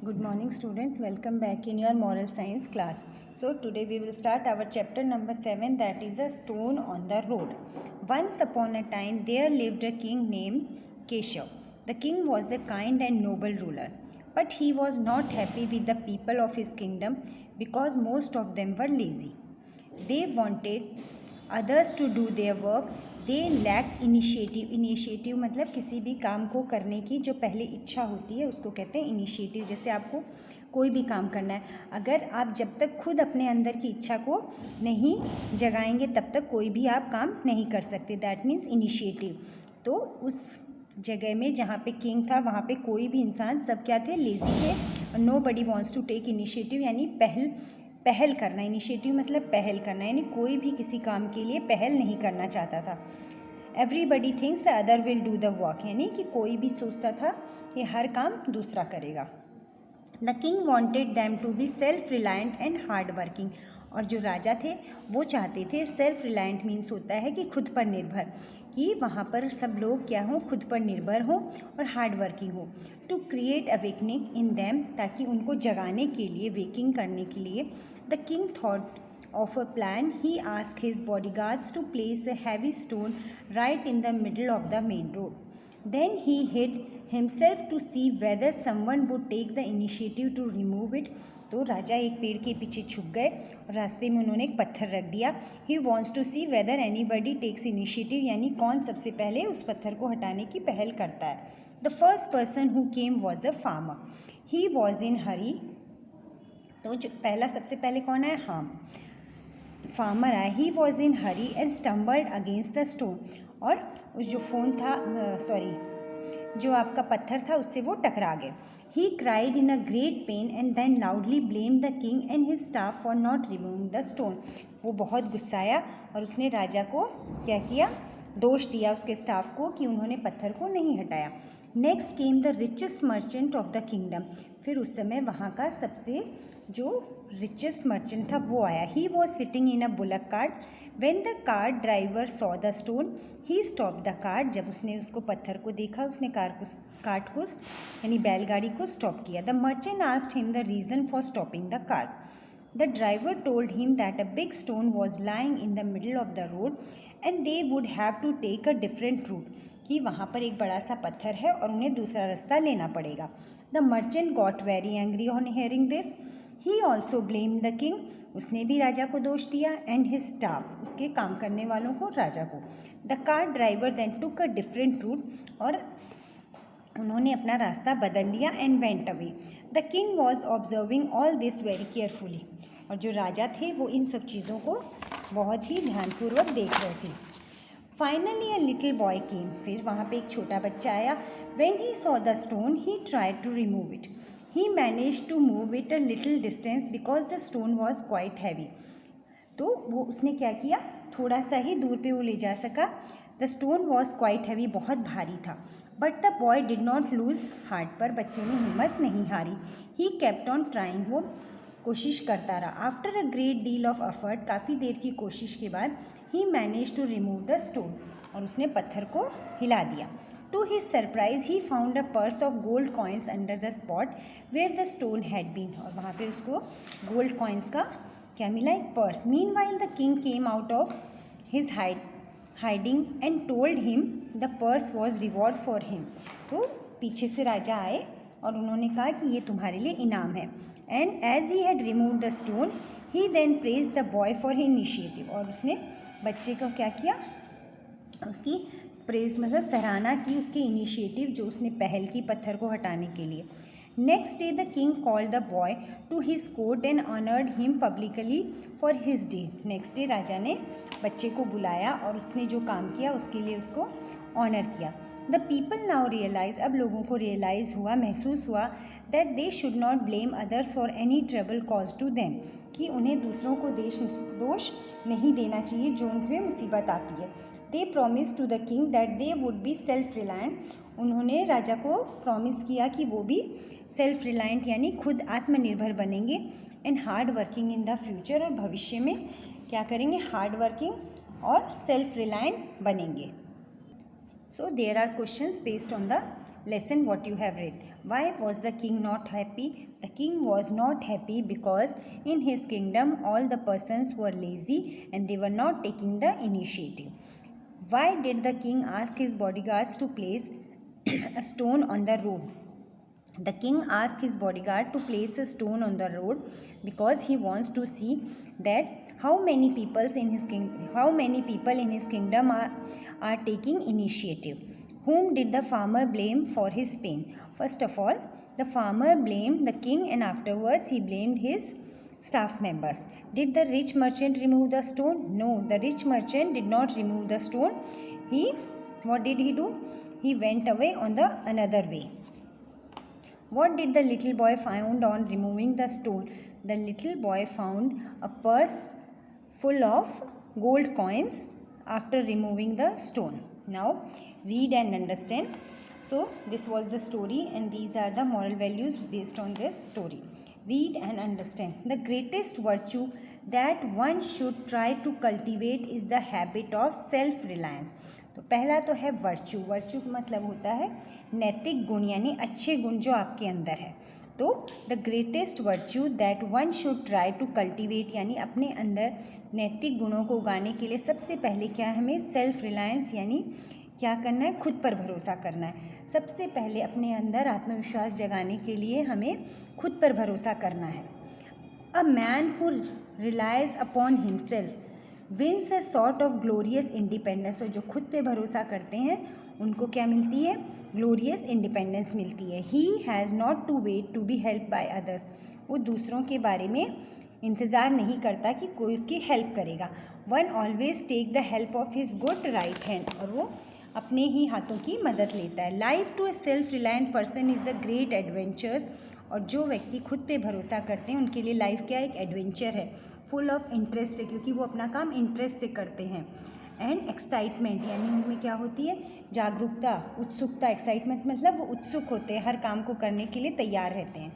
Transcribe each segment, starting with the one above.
Good morning students, welcome back in your moral science class. So today we will start our chapter number 7, that is a stone on the road. Once upon a time there lived a king named Keshav. The king was a kind and noble ruler, but he was not happy with the people of his kingdom because most of them were lazy. They wanted others to do their work. They lacked initiative मतलब किसी भी काम को करने की जो पहले इच्छा होती है उसको कहते हैं इनिशिएटिव। जैसे आपको कोई भी काम करना है, अगर आप जब तक खुद अपने अंदर की इच्छा को नहीं जगाएंगे तब तक कोई भी आप काम नहीं कर सकते, दैट मीन्स इनिशिएटिव। तो उस जगह में जहाँ पे किंग था वहाँ पे कोई भी इंसान, सब क्या थे, लेज़ी थे। Nobody wants to take initiative यानी पहल करना। इनिशिएटिव मतलब पहल करना, यानी कोई भी किसी काम के लिए पहल नहीं करना चाहता था। Everybody thinks the other will do the work, यानी कि कोई भी सोचता था कि हर काम दूसरा करेगा। The king wanted them to be self reliant and hard working, और जो राजा थे वो चाहते थे, सेल्फ रिलायंट मीन्स होता है कि खुद पर निर्भर, कि वहाँ पर सब लोग क्या हों, खुद पर निर्भर हों और हार्ड वर्किंग हो। To create awakening in them, ताकि उनको जगाने के लिए, वेकिंग करने के लिए, the king thought of a plan. He asked his bodyguards to place a heavy stone right in the middle of the main road. Then he hid himself to see whether someone would take the initiative to remove it. तो राजा एक पेड़ के पीछे छुप गए और रास्ते में उन्होंने एक पत्थर रख दिया। He wants to see whether anybody takes initiative, यानी कौन सबसे पहले उस पत्थर को हटाने की पहल करता है। The first person who came was a farmer. He was in hurry. तो जो पहला, सबसे पहले कौन है, हाम फार्मर आया। He was in Hari and stumbled against the stone, और उस जो फोन था, जो आपका पत्थर था उससे वो टकरा गए। He cried in a great pain and then loudly blame the king and his staff for not removing the stone. वो बहुत गुस्साया और उसने राजा को क्या किया, दोष दिया उसके स्टाफ को कि उन्होंने पत्थर को नहीं हटाया। Next came the richest merchant of the kingdom, फिर उस समय वहाँ का सबसे जो रिचेस्ट मर्चेंट था वो आया। He was sitting in a bullock cart when the cart driver saw the stone he stop the cart, जब उसने उसको पत्थर को देखा उसने कार्ट को यानी बैलगाड़ी को स्टॉप किया। The merchant asked him the reason for stopping the cart. The driver told him that a big stone was lying in the middle of the road and they would have to take a different route, कि वहाँ पर एक बड़ा सा पत्थर है और उन्हें दूसरा रास्ता लेना पड़ेगा। The merchant got very angry on hearing this. He also blame the king, उसने भी राजा को दोष दिया, एंड हिज स्टाफ, उसके काम करने वालों को, राजा को। The car driver then took a different route, और उन्होंने अपना रास्ता बदल लिया, and went away. The king was observing all this very carefully, और जो राजा थे वो इन सब चीज़ों को बहुत ही ध्यानपूर्वक देख रहे थे। Finally a little boy came, फिर वहाँ पे एक छोटा बच्चा आया। When he saw the stone he tried to remove it. He manage to move it a little distance because the stone was quite heavy, तो वो उसने क्या किया, थोड़ा सा ही दूर पे वो ले जा सका। The stone was quite heavy, बहुत भारी था। But the boy did not lose heart, पर बच्चे ने हिम्मत नहीं हारी। ही केप्ट ऑन ट्राइंग, वो कोशिश करता रहा। After a great deal of effort, काफ़ी देर की कोशिश के बाद, he manage to remove the stone, और उसने पत्थर को हिला दिया। To his surprise he found a purse of gold coins under the spot where the stone had been, और वहाँ पे उसको गोल्ड कॉइन्स का क्या मिला, एक purse. Mean while the king came out of his hiding and told him the purse was reward for him, तो पीछे से राजा आए और उन्होंने कहा कि ये तुम्हारे लिए इनाम है। And as he had remove the stone he then praise the boy for he initiative, और उसने बच्चे को क्या किया, उसकी प्रेज मतलब सराहना की, उसके इनिशिएटिव जो उसने पहल की पत्थर को हटाने के लिए। Next day the king called the boy to his court and honoured him publicly for his deed. Next day राजा ने बच्चे को बुलाया और उसने जो काम किया उसके लिए उसको ऑनर किया। द पीपल नाउ रियलाइज, अब लोगों को रियलाइज़ हुआ, महसूस हुआ, that they should not blame others for any trouble cause to them, कि उन्हें दूसरों को दोष नहीं देना चाहिए जो उन पर मुसीबत आती है। They promise to the king that they would be self reliant, उन्होंने राजा को प्रॉमिस किया कि वो भी सेल्फ रिलायंट यानी खुद आत्मनिर्भर बनेंगे, and hard working in the future, और भविष्य में क्या करेंगे, हार्ड वर्किंग और सेल्फ रिलायंट बनेंगे। So there are questions based on the lesson what you have read. Why was the king not happy? The king was not happy because in his kingdom all the persons were lazy and they were not taking the initiative. Why did the king ask his bodyguards to place a stone on the road? The king asked his bodyguard to place a stone on the road because he wants to see that how many people in his kingdom are taking initiative. Whom did the farmer blame for his pain? First of all, the farmer blamed the king and afterwards he blamed his staff members. Did the rich merchant remove the stone? No, the rich merchant did not remove the stone. What did he do? He went away on the another way. What did the little boy find on removing the stone? The little boy found a purse full of gold coins after removing the stone. Now read and understand. So this was the story and these are the moral values based on this story. Read and understand. The greatest virtue that one should try to cultivate is the habit of self-reliance. तो पहला तो है virtue. Virtue का मतलब होता है नैतिक गुण यानी अच्छे गुण जो आपके अंदर है. तो the greatest virtue that one should try to cultivate यानी अपने अंदर नैतिक गुणों को उगाने के लिए सबसे पहले क्या है, हमें सेल्फ रिलायंस यानी क्या करना है, खुद पर भरोसा करना है. सबसे पहले अपने अंदर आत्मविश्वास जगाने के लिए हमें खुद पर भरोसा करना है. A man who relies upon himself wins a sort of glorious independence. और जो खुद पे भरोसा करते हैं उनको क्या मिलती है, ग्लोरियस इंडिपेंडेंस मिलती है. He has not to wait to be help by others. वो दूसरों के बारे में इंतज़ार नहीं करता कि कोई उसकी हेल्प करेगा. One always take the help of his good right hand. और वो अपने ही हाथों की मदद लेता है. Life to a self reliant person is a great adventures. और जो व्यक्ति खुद पे भरोसा करते हैं उनके लिए लाइफ क्या एक एडवेंचर है, फुल ऑफ इंटरेस्ट है क्योंकि वो अपना काम इंटरेस्ट से करते हैं. एंड एक्साइटमेंट यानी उनमें क्या होती है, जागरूकता, उत्सुकता. एक्साइटमेंट मतलब वो उत्सुक होते हैं, हर काम को करने के लिए तैयार रहते हैं.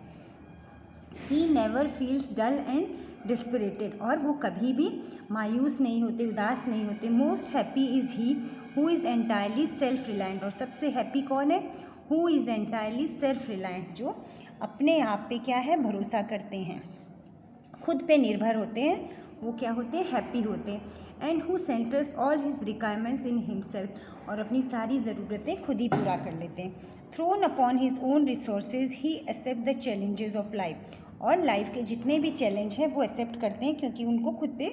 He never feels dull and desperated. और वो कभी भी मायूस नहीं होते, उदास नहीं होते. Most happy is he who is entirely self reliant. और सबसे हैप्पी कौन है, who is entirely self reliant, जो अपने आप पे क्या है, भरोसा करते हैं, खुद पे निर्भर होते हैं, वो क्या होते हैं, हैप्पी होते हैं. And who centres all his requirements in himself. और अपनी सारी ज़रूरतें खुद ही पूरा कर लेते हैं. Thrown upon his own resources he accept the challenges of life. और लाइफ के जितने भी चैलेंज हैं वो एक्सेप्ट करते हैं क्योंकि उनको खुद पे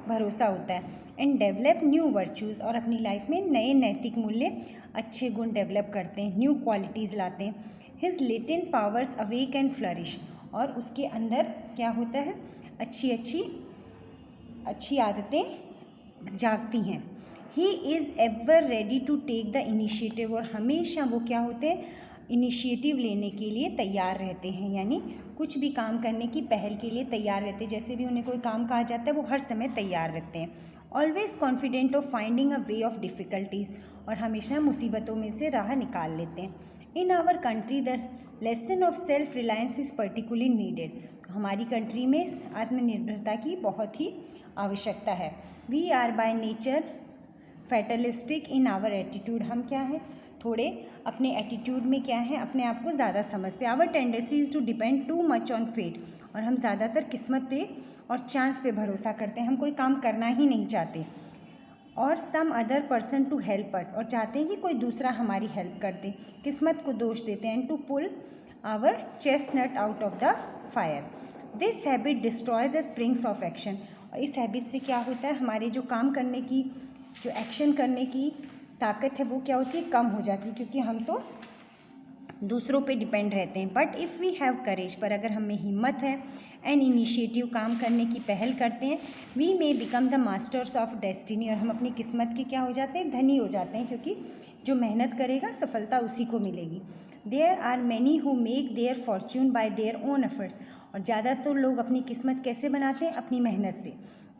भरोसा होता है. And develop new virtues. और अपनी लाइफ में नए नैतिक मूल्य, अच्छे गुण डेवलप करते हैं, न्यू क्वालिटीज़ लाते हैं. His latent powers awake and flourish. और उसके अंदर क्या होता है, अच्छी आदतें जागती हैं. He is ever ready to take the initiative. और हमेशा वो क्या होते हैं, इनिशिएटिव लेने के लिए तैयार रहते हैं, यानी कुछ भी काम करने की पहल के लिए तैयार रहते हैं. जैसे भी उन्हें कोई काम कहा जाता है वो हर समय तैयार रहते हैं. Always confident of finding a way of difficulties. और हमेशा मुसीबतों में से राह निकाल लेते हैं. In our country the lesson of self reliance is particularly needed. हमारी कंट्री में आत्मनिर्भरता की बहुत ही आवश्यकता है. We are by nature fatalistic in our attitude. हम क्या हैं, थोड़े अपने एटीट्यूड में क्या है, अपने आप को ज़्यादा समझते. Our tendency is to depend too much on fate. और हम ज़्यादातर किस्मत पे और चांस पे भरोसा करते हैं, हम कोई काम करना ही नहीं चाहते. और some other person to help us. और चाहते हैं कि कोई दूसरा हमारी हेल्प कर दे, किस्मत को दोष देते हैं. And to pull our chestnut out of the fire. This habit destroy the springs of action. और इस हैबिट से क्या होता है, हमारे जो काम करने की, जो एक्शन करने की ताकत है वो क्या होती है, कम हो जाती है क्योंकि हम तो दूसरों पे डिपेंड रहते हैं. But if we have courage. पर अगर हमें हिम्मत है एंड इनिशिएटिव, काम करने की पहल करते हैं, we may become the masters of destiny. और हम अपनी किस्मत के क्या हो जाते हैं, धनी हो जाते हैं क्योंकि जो मेहनत करेगा सफलता उसी को मिलेगी. There are many who make their fortune by their own efforts. और ज़्यादातर लोग अपनी किस्मत कैसे बनाते हैं, अपनी मेहनत से.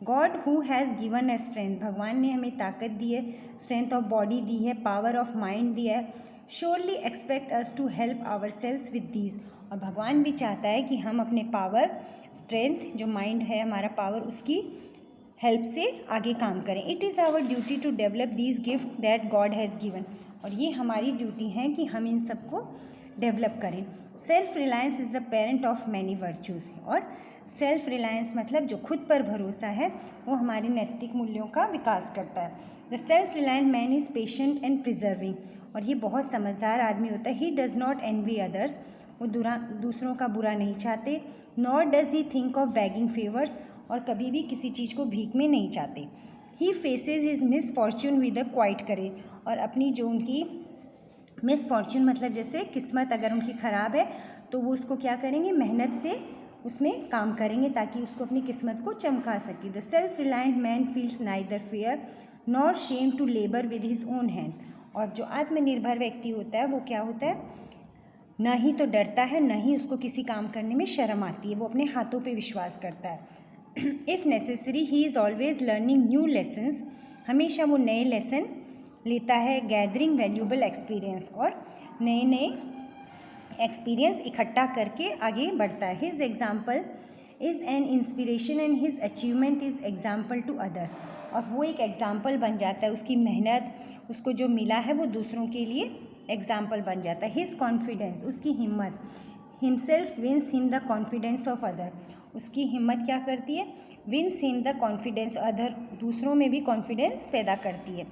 God who has given a strength. भगवान ने हमें ताकत दी है, स्ट्रेंथ ऑफ बॉडी दी है, पावर ऑफ माइंड दिया है. Surely expect us to help ourselves with these. और भगवान भी चाहता है कि हम अपने पावर, स्ट्रेंथ, जो माइंड है हमारा पावर, उसकी हेल्प से आगे काम करें. It is our duty to develop these gift that God has given. और ये हमारी ड्यूटी है कि हम इन सबको डेवलप करें। Self reliance is the parent of many virtues, और सेल्फ रिलायंस मतलब जो खुद पर भरोसा है वो हमारे नैतिक मूल्यों का विकास करता है। The self reliant man is patient and preserving, और ये बहुत समझदार आदमी होता है। He does not N V others, वो दूसरों का बुरा नहीं चाहते। Nor does he think of bagging favours, और कभी भी किसी चीज़ को भीख में नहीं चाहते। He faces his misfortune with a quiet courage, और अपनी जो उनकी मिसफॉर्च्यून मतलब जैसे किस्मत अगर उनकी ख़राब है तो वो उसको क्या करेंगे, मेहनत से उसमें काम करेंगे ताकि उसको अपनी किस्मत को चमका सके। The self reliant man feels neither fear nor shame to labour with his own hands, और जो आत्मनिर्भर व्यक्ति होता है वो क्या होता है, ना ही तो डरता है, ना ही उसको किसी काम करने में शर्म आती है, वो अपने हाथों पे विश्वास करता है। If necessary he is always learning new lessons, हमेशा वो नए लेसन लेता है। गैदरिंग वैल्यूबल एक्सपीरियंस, और नए नए एक्सपीरियंस इकट्ठा करके आगे बढ़ता है। His example is an inspiration and his achievement is example to others, और वो एक एग्जाम्पल बन जाता है। उसकी मेहनत, उसको जो मिला है वो दूसरों के लिए एग्जाम्पल बन जाता है। हिज कॉन्फिडेंस, उसकी हिम्मत, himself wins him the confidence of other, उसकी हिम्मत क्या करती है, wins him the confidence other, दूसरों में भी कॉन्फिडेंस पैदा करती है।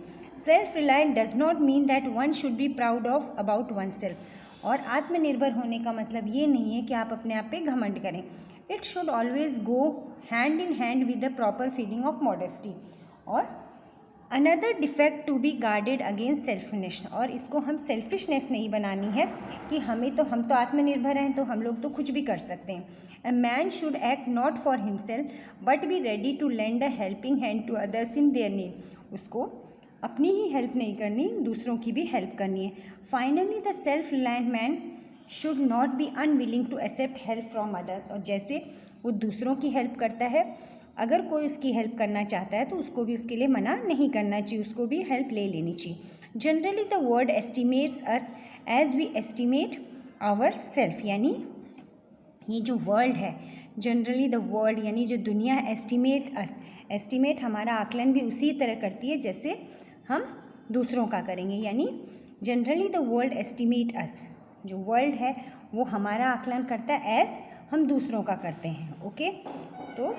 Self reliant does not mean that one should be proud of about oneself, और आत्मनिर्भर होने का मतलब ये नहीं है कि आप अपने आप पे घमंड करें। It should always go hand in hand with the proper feeling of modesty. और another defect to be guarded against selfishness, और इसको हम सेल्फिशनेस नहीं बनानी है कि हम तो आत्मनिर्भर हैं तो हम लोग तो कुछ भी कर सकते हैं। A man should act not for himself but be ready to lend a helping hand to others in their need, उसको अपनी ही हेल्प नहीं करनी, दूसरों की भी हेल्प करनी है। Finally the self reliant man should not be unwilling to accept help from others, और जैसे वो दूसरों की हेल्प करता है, अगर कोई उसकी हेल्प करना चाहता है तो उसको भी उसके लिए मना नहीं करना चाहिए, उसको भी हेल्प ले लेनी चाहिए। Generally the world estimates us as we estimate our self, यानी ये जो वर्ल्ड है, जनरली द वर्ल्ड यानी जो दुनिया है, एस्टिमेट अस, एस्टिमेट हमारा आकलन भी उसी तरह करती है जैसे हम दूसरों का करेंगे। यानी जनरली द वर्ल्ड एस्टिमेट अस, जो वर्ल्ड है वो हमारा आकलन करता है एज हम दूसरों का करते हैं। ओके, तो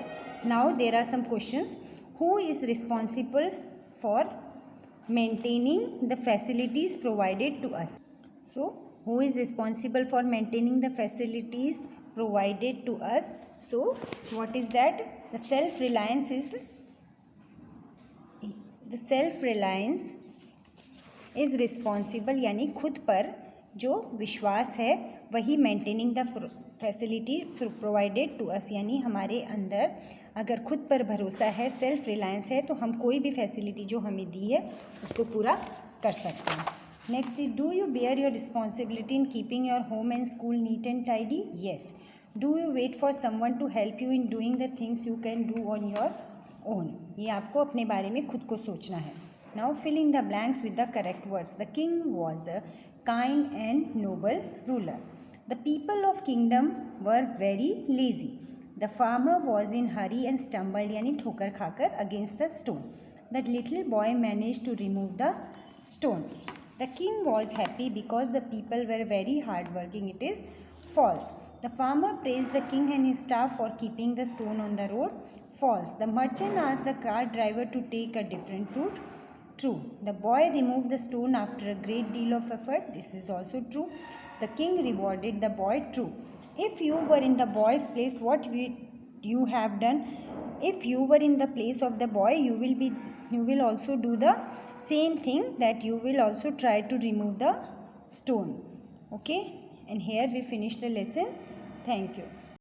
now there are some questions. Who is responsible for maintaining the facilities provided to us? So who is responsible for maintaining the facilities provided to us? So what is that? The self reliance is responsible, यानी खुद पर जो विश्वास है वही maintaining the facility provided to us, यानी हमारे अंदर अगर खुद पर भरोसा है, सेल्फ रिलायंस है, तो हम कोई भी फैसिलिटी जो हमें दी है उसको पूरा कर सकते हैं। Next is, do you bear your responsibility in keeping your home and school neat and tidy? Yes. Do you wait for someone to help you in doing the things you can do on your own? ये आपको अपने बारे में खुद को सोचना है। Now fill in the blanks with the correct words. The king was a kind and noble ruler. The people of kingdom were very lazy. The farmer was in hurry and stumbled, यानी ठोकर खाकर, against the stone. That little boy managed to remove the stone. The king was happy because the people were very hardworking. It is false. The farmer praised the king and his staff for keeping the stone on the road. False. The merchant asked the cart driver to take a different route. True. The boy removed the stone after a great deal of effort. This is also true. The king rewarded the boy. True. If you were in the boy's place, what would you have done? If you were in the place of the boy, you will also do the same thing, that you will also try to remove the stone. Okay, and here we finish the lesson. Thank you.